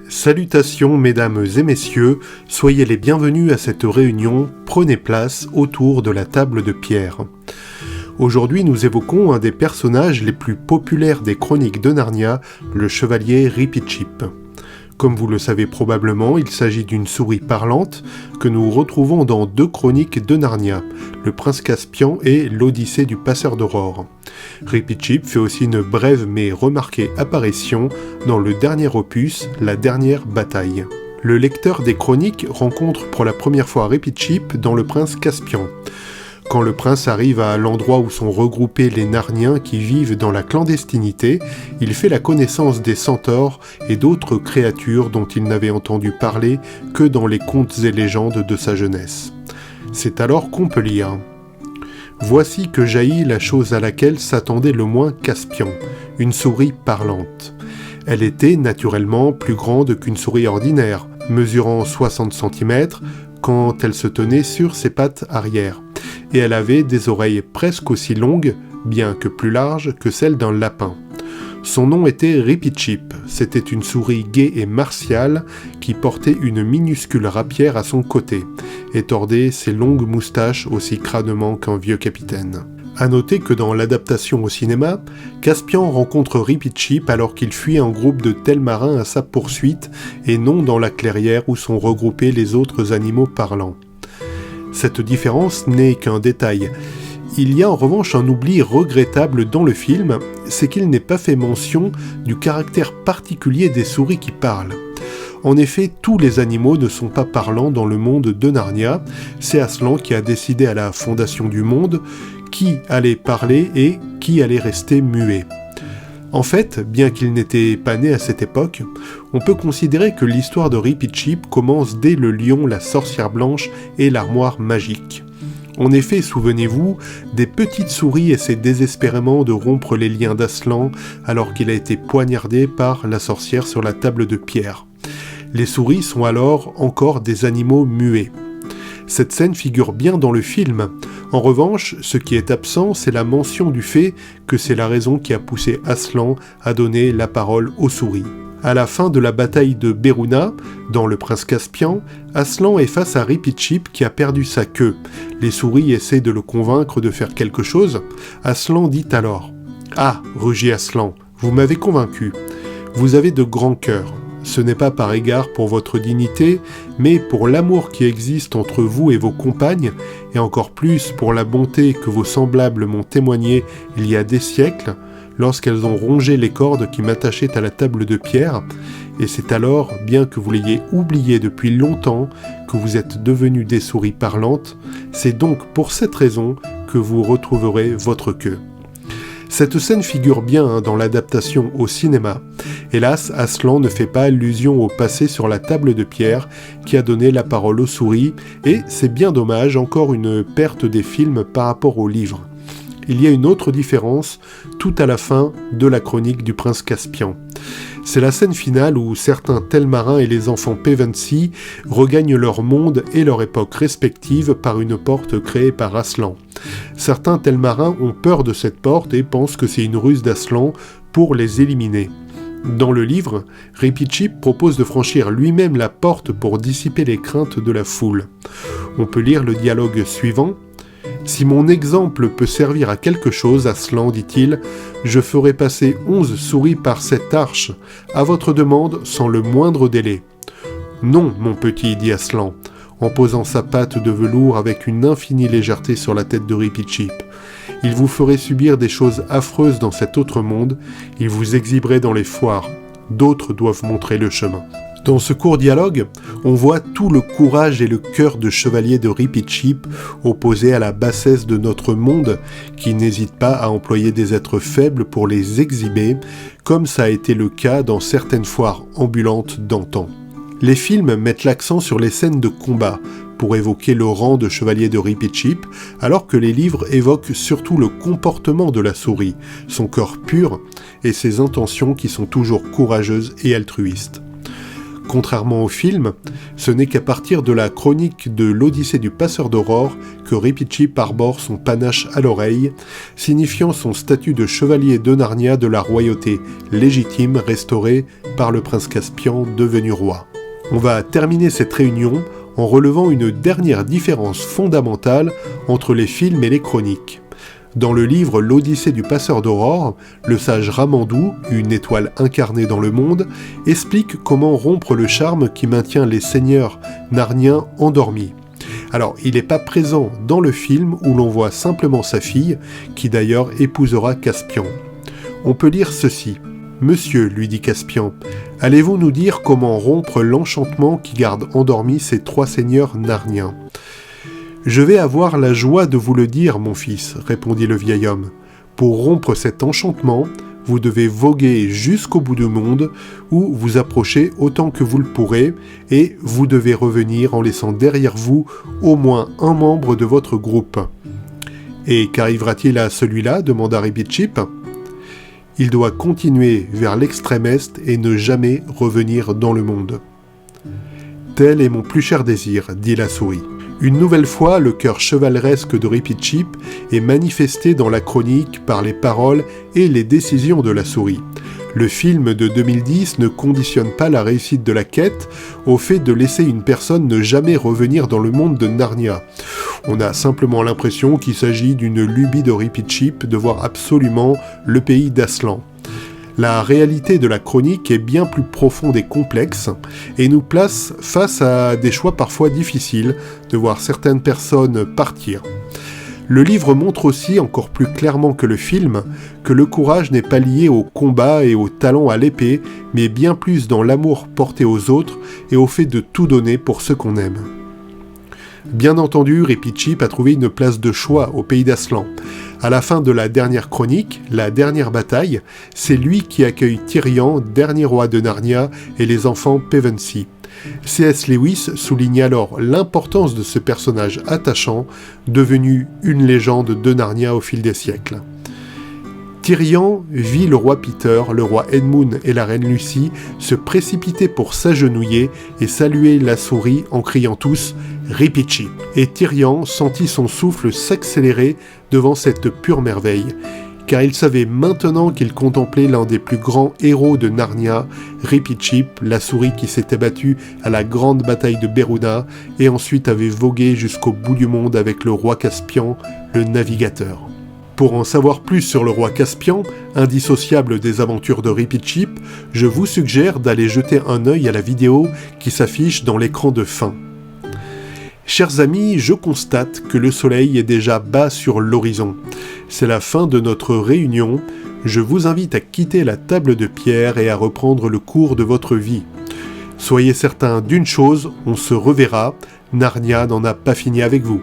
Salutations mesdames et messieurs, soyez les bienvenus à cette réunion, prenez place autour de la table de pierre. Aujourd'hui nous évoquons un des personnages les plus populaires des chroniques de Narnia, le chevalier Reepicheep. Comme vous le savez probablement, il s'agit d'une souris parlante que nous retrouvons dans deux chroniques de Narnia, le prince Caspian et l'Odyssée du passeur d'aurore. Reepicheep fait aussi une brève mais remarquée apparition dans le dernier opus, La dernière bataille. Le lecteur des chroniques rencontre pour la première fois Reepicheep dans le prince Caspian. Quand le prince arrive à l'endroit où sont regroupés les Narniens qui vivent dans la clandestinité, il fait la connaissance des centaures et d'autres créatures dont il n'avait entendu parler que dans les contes et légendes de sa jeunesse. C'est alors qu'on peut lire « Voici que jaillit la chose à laquelle s'attendait le moins Caspian, une souris parlante. Elle était naturellement plus grande qu'une souris ordinaire, mesurant 60 cm quand elle se tenait sur ses pattes arrière. Et elle avait des oreilles presque aussi longues, bien que plus larges, que celles d'un lapin. Son nom était Reepicheep, c'était une souris gaie et martiale qui portait une minuscule rapière à son côté, et tordait ses longues moustaches aussi crânement qu'un vieux capitaine. A noter que dans l'adaptation au cinéma, Caspian rencontre Reepicheep alors qu'il fuit un groupe de Telmarins à sa poursuite, et non dans la clairière où sont regroupés les autres animaux parlants. Cette différence n'est qu'un détail. Il y a en revanche un oubli regrettable dans le film, c'est qu'il n'est pas fait mention du caractère particulier des souris qui parlent. En effet, tous les animaux ne sont pas parlants dans le monde de Narnia, c'est Aslan qui a décidé à la fondation du monde qui allait parler et qui allait rester muet. En fait, bien qu'il n'était pas né à cette époque, on peut considérer que l'histoire de Reepicheep commence dès le lion, la sorcière blanche et l'armoire magique. En effet, souvenez-vous, des petites souris essaient désespérément de rompre les liens d'Aslan alors qu'il a été poignardé par la sorcière sur la table de pierre. Les souris sont alors encore des animaux muets. Cette scène figure bien dans le film. En revanche, ce qui est absent, c'est la mention du fait que c'est la raison qui a poussé Aslan à donner la parole aux souris. À la fin de la bataille de Beruna, dans Le Prince Caspian, Aslan est face à Reepicheep qui a perdu sa queue. Les souris essaient de le convaincre de faire quelque chose. Aslan dit alors « Ah, rugit Aslan, vous m'avez convaincu. Vous avez de grands cœurs. Ce n'est pas par égard pour votre dignité, mais pour l'amour qui existe entre vous et vos compagnes, et encore plus pour la bonté que vos semblables m'ont témoignée il y a des siècles, lorsqu'elles ont rongé les cordes qui m'attachaient à la table de pierre, et c'est alors, bien que vous l'ayez oublié depuis longtemps, que vous êtes devenus des souris parlantes, c'est donc pour cette raison que vous retrouverez votre queue. » Cette scène figure bien dans l'adaptation au cinéma. Hélas, Aslan ne fait pas allusion au passé sur la table de pierre qui a donné la parole aux souris, et c'est bien dommage, encore une perte des films par rapport au livre. Il y a une autre différence tout à la fin de la chronique du prince Caspian. C'est la scène finale où certains Telmarins et les enfants Pevensie regagnent leur monde et leur époque respective par une porte créée par Aslan. Certains Telmarins ont peur de cette porte et pensent que c'est une ruse d'Aslan pour les éliminer. Dans le livre, Reepicheep propose de franchir lui-même la porte pour dissiper les craintes de la foule. On peut lire le dialogue suivant. « Si mon exemple peut servir à quelque chose, Aslan, dit-il, je ferai passer 11 souris par cette arche, à votre demande, sans le moindre délai. »« Non, mon petit, dit Aslan, en posant sa patte de velours avec une infinie légèreté sur la tête de Reepicheep. Il vous ferait subir des choses affreuses dans cet autre monde, il vous exhiberait dans les foires. D'autres doivent montrer le chemin. » Dans ce court dialogue, on voit tout le courage et le cœur de chevalier de Reepicheep opposé à la bassesse de notre monde qui n'hésite pas à employer des êtres faibles pour les exhiber, comme ça a été le cas dans certaines foires ambulantes d'antan. Les films mettent l'accent sur les scènes de combat pour évoquer le rang de chevalier de Reepicheep, alors que les livres évoquent surtout le comportement de la souris, son cœur pur et ses intentions qui sont toujours courageuses et altruistes. Contrairement au film, ce n'est qu'à partir de la chronique de l'Odyssée du passeur d'aurore que Rip-Chip arbore son panache à l'oreille, signifiant son statut de chevalier de Narnia de la royauté légitime restaurée par le prince Caspian devenu roi. On va terminer cette réunion en relevant une dernière différence fondamentale entre les films et les chroniques. Dans le livre L'Odyssée du passeur d'aurore, le sage Ramandou, une étoile incarnée dans le monde, explique comment rompre le charme qui maintient les seigneurs narniens endormis. Alors, il n'est pas présent dans le film où l'on voit simplement sa fille, qui d'ailleurs épousera Caspian. On peut lire ceci. « Monsieur, lui dit Caspian, allez-vous nous dire comment rompre l'enchantement qui garde endormis ces 3 seigneurs narniens ?» « Je vais avoir la joie de vous le dire, mon fils, répondit le vieil homme. Pour rompre cet enchantement, vous devez voguer jusqu'au bout du monde, ou vous approcher autant que vous le pourrez, et vous devez revenir en laissant derrière vous au moins un membre de votre groupe. »« Et qu'arrivera-t-il à celui-là » demanda Rip-Chip. « Il doit continuer vers l'extrême est et ne jamais revenir dans le monde. »« Tel est mon plus cher désir, dit la souris. » Une nouvelle fois, le cœur chevaleresque de Rip-Chip est manifesté dans la chronique par les paroles et les décisions de la souris. Le film de 2010 ne conditionne pas la réussite de la quête au fait de laisser une personne ne jamais revenir dans le monde de Narnia. On a simplement l'impression qu'il s'agit d'une lubie de Rip-Chip de voir absolument le pays d'Aslan. La réalité de la chronique est bien plus profonde et complexe et nous place face à des choix parfois difficiles de voir certaines personnes partir. Le livre montre aussi, encore plus clairement que le film, que le courage n'est pas lié au combat et au talent à l'épée, mais bien plus dans l'amour porté aux autres et au fait de tout donner pour ceux qu'on aime. Bien entendu, Rip-Chip a trouvé une place de choix au pays d'Aslan. À la fin de la dernière chronique, la dernière bataille, c'est lui qui accueille Tirian, dernier roi de Narnia, et les enfants Pevensie. C.S. Lewis souligne alors l'importance de ce personnage attachant, devenu une légende de Narnia au fil des siècles. Tirian vit le roi Peter, le roi Edmund et la reine Lucie se précipiter pour s'agenouiller et saluer la souris en criant tous « Rip-Chip ». Et Tirian sentit son souffle s'accélérer devant cette pure merveille, car il savait maintenant qu'il contemplait l'un des plus grands héros de Narnia, Rip-Chip, la souris qui s'était battue à la grande bataille de Beruna et ensuite avait vogué jusqu'au bout du monde avec le roi Caspian, le navigateur. Pour en savoir plus sur le roi Caspian, indissociable des aventures de Rip-Chip, je vous suggère d'aller jeter un œil à la vidéo qui s'affiche dans l'écran de fin. Chers amis, je constate que le soleil est déjà bas sur l'horizon. C'est la fin de notre réunion. Je vous invite à quitter la table de pierre et à reprendre le cours de votre vie. Soyez certains d'une chose, on se reverra. Narnia n'en a pas fini avec vous.